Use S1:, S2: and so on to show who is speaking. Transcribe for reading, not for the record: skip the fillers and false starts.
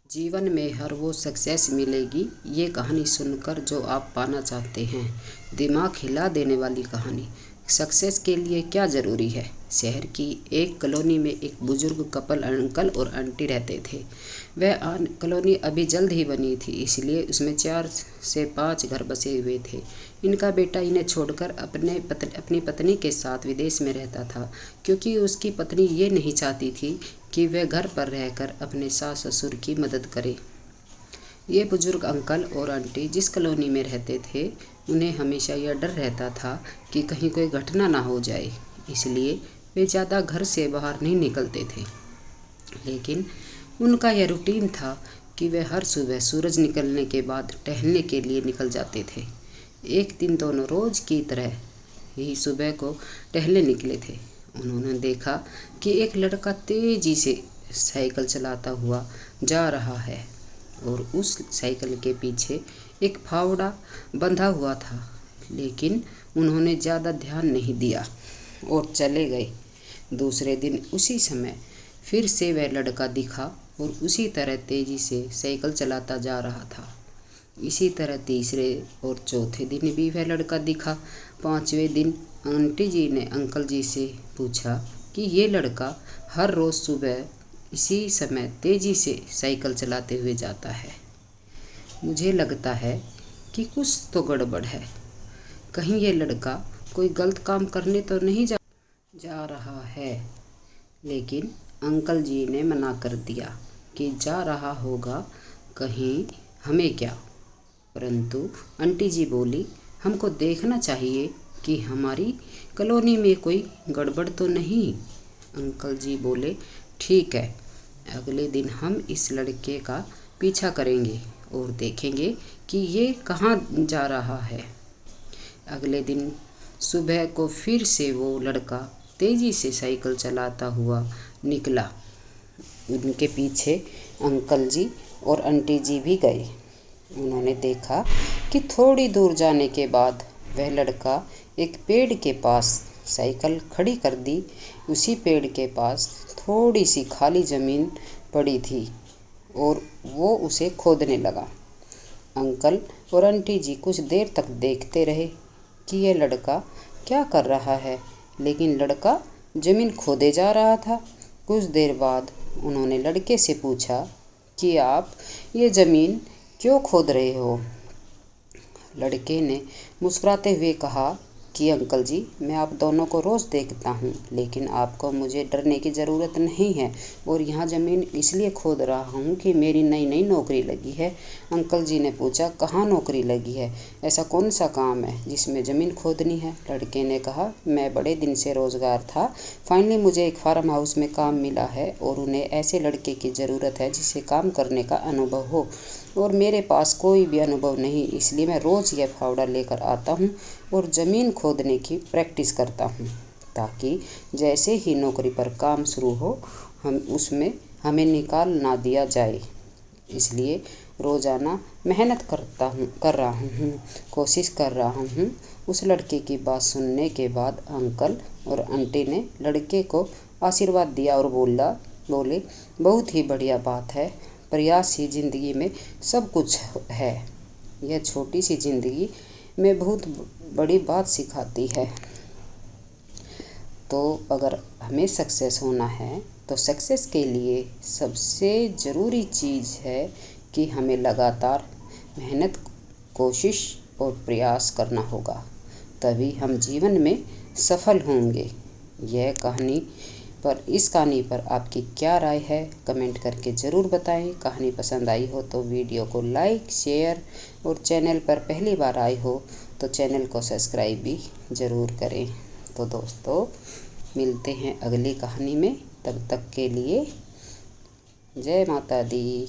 S1: जीवन में हर वो सक्सेस मिलेगी ये कहानी सुनकर जो आप पाना चाहते हैं। दिमाग हिला देने वाली कहानी। सक्सेस के लिए क्या ज़रूरी है। शहर की एक कॉलोनी में एक बुजुर्ग कपल अंकल और आंटी रहते थे। वह कॉलोनी अभी जल्द ही बनी थी, इसलिए उसमें 4 से 5 घर बसे हुए थे। इनका बेटा इन्हें छोड़कर अपनी पत्नी के साथ विदेश में रहता था, क्योंकि उसकी पत्नी ये नहीं चाहती थी कि वह घर पर रहकर अपने सास ससुर की मदद करे। ये बुजुर्ग अंकल और आंटी जिस कॉलोनी में रहते थे, उन्हें हमेशा यह डर रहता था कि कहीं कोई घटना ना हो जाए, इसलिए वे ज़्यादा घर से बाहर नहीं निकलते थे। लेकिन उनका यह रूटीन था कि वे हर सुबह सूरज निकलने के बाद टहलने के लिए निकल जाते थे। एक दिन दोनों रोज़ की तरह ही सुबह को टहलने निकले थे। उन्होंने देखा कि एक लड़का तेजी से साइकिल चलाता हुआ जा रहा है और उस साइकिल के पीछे एक फावड़ा बंधा हुआ था। लेकिन उन्होंने ज़्यादा ध्यान नहीं दिया और चले गए। दूसरे दिन उसी समय फिर से वह लड़का दिखा और उसी तरह तेज़ी से साइकिल चलाता जा रहा था। इसी तरह तीसरे और चौथे दिन भी वह लड़का दिखा। 5वें दिन आंटी जी ने अंकल जी से पूछा कि ये लड़का हर रोज़ सुबह इसी समय तेज़ी से साइकिल चलाते हुए जाता है। मुझे लगता है कि कुछ तो गड़बड़ है। कहीं ये लड़का कोई गलत काम करने तो नहीं जा रहा है। लेकिन अंकल जी ने मना कर दिया कि जा रहा होगा, कहीं हमें क्या। परंतु आंटी जी बोली, हमको देखना चाहिए कि हमारी कॉलोनी में कोई गड़बड़ तो नहीं। अंकल जी बोले, ठीक है, अगले दिन हम इस लड़के का पीछा करेंगे और देखेंगे कि ये कहाँ जा रहा है। अगले दिन सुबह को फिर से वो लड़का तेज़ी से साइकिल चलाता हुआ निकला। उनके पीछे अंकल जी और आंटी जी भी गए। उन्होंने देखा कि थोड़ी दूर जाने के बाद वह लड़का एक पेड़ के पास साइकिल खड़ी कर दी। उसी पेड़ के पास थोड़ी सी खाली ज़मीन पड़ी थी और वो उसे खोदने लगा। अंकल और आंटी जी कुछ देर तक देखते रहे कि यह लड़का क्या कर रहा है, लेकिन लड़का ज़मीन खोदे जा रहा था। कुछ देर बाद उन्होंने लड़के से पूछा कि आप ये ज़मीन क्यों खोद रहे हो। लड़के ने मुस्कुराते हुए कहा कि अंकल जी, मैं आप दोनों को रोज़ देखता हूँ, लेकिन आपको मुझे डरने की ज़रूरत नहीं है और यहाँ ज़मीन इसलिए खोद रहा हूँ कि मेरी नई नई नौकरी लगी है। अंकल जी ने पूछा, कहाँ नौकरी लगी है, ऐसा कौन सा काम है जिसमें ज़मीन खोदनी है। लड़के ने कहा, मैं बड़े दिन से रोज़गार था, फाइनली मुझे एक फार्म हाउस में काम मिला है और उन्हें ऐसे लड़के की ज़रूरत है जिसे काम करने का अनुभव हो, और मेरे पास कोई भी अनुभव नहीं, इसलिए मैं रोज़ यह फावड़ा लेकर आता हूँ और ज़मीन खोदने की प्रैक्टिस करता हूँ, ताकि जैसे ही नौकरी पर काम शुरू हो हमें निकाल ना दिया जाए। इसलिए रोज़ाना मेहनत कर रहा हूँ, कोशिश कर रहा हूँ। उस लड़के की बात सुनने के बाद अंकल और आंटी ने लड़के को आशीर्वाद दिया और बोले, बहुत ही बढ़िया बात है, प्रयास ही ज़िंदगी में सब कुछ है। यह छोटी सी ज़िंदगी में बहुत बड़ी बात सिखाती है। तो अगर हमें सक्सेस होना है तो सक्सेस के लिए सबसे ज़रूरी चीज़ है कि हमें लगातार मेहनत, कोशिश और प्रयास करना होगा, तभी हम जीवन में सफल होंगे। इस कहानी पर आपकी क्या राय है, कमेंट करके ज़रूर बताएं। कहानी पसंद आई हो तो वीडियो को लाइक, शेयर और चैनल पर पहली बार आए हो तो चैनल को सब्सक्राइब भी ज़रूर करें। तो दोस्तों, मिलते हैं अगली कहानी में, तब तक के लिए जय माता दी।